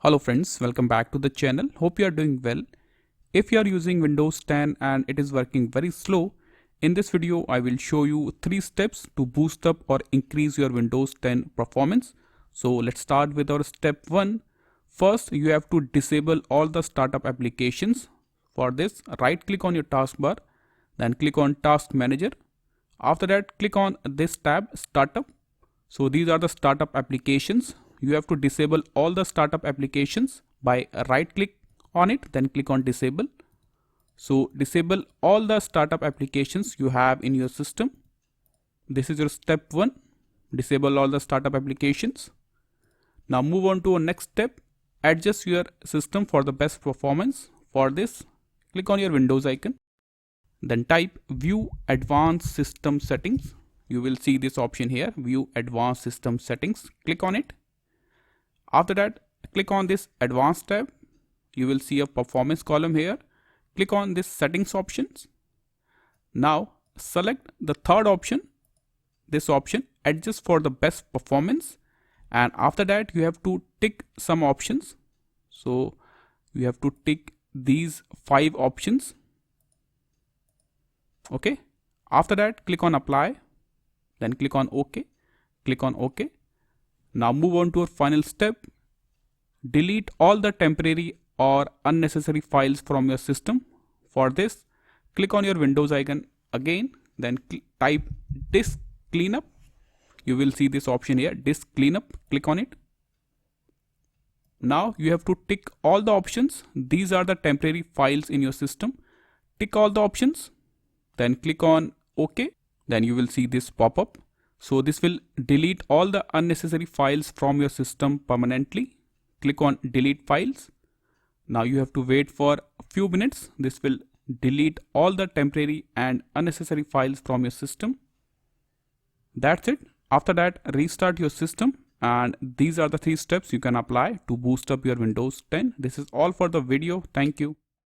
Hello friends, welcome back to the channel. Hope you are doing well. If you are using Windows 10 and it is working very slow, in this video I will show you 3 steps to boost up or increase your Windows 10 performance. So let's start with our step 1. First, you have to disable all the startup applications. For this, right click on your taskbar, then click on Task Manager. After that, click on this tab, Startup. So these are the startup applications. You have to disable all the startup applications by right click on it, then click on disable. So disable all the startup applications you have in your system. This is your step 1. Disable all the startup applications. Now move on to our next step. Adjust your system for the best performance. For this, click on your Windows icon. Then type View Advanced System Settings. You will see this option here, View Advanced System Settings. Click on it. After that, click on this Advanced tab. You will see a performance column here. Click on this Settings options. Now select the third option, this option, Adjust for the best performance. And after that, you have to tick some options. So you have to tick these 5 options. Okay. After that, click on Apply. Then click on OK. Click on OK. Now move on to our final step. Delete all the temporary or unnecessary files from your system. For this, click on your Windows icon again. Then type Disk Cleanup. You will see this option here, Disk Cleanup. Click on it. Now you have to tick all the options. These are the temporary files in your system. Tick all the options. Then click on OK. Then you will see this pop up. So this will delete all the unnecessary files from your system permanently. Click on Delete Files. Now you have to wait for a few minutes. This will delete all the temporary and unnecessary files from your system. That's it. After that, restart your system. And these are the 3 steps you can apply to boost up your Windows 10. This is all for the video. Thank you.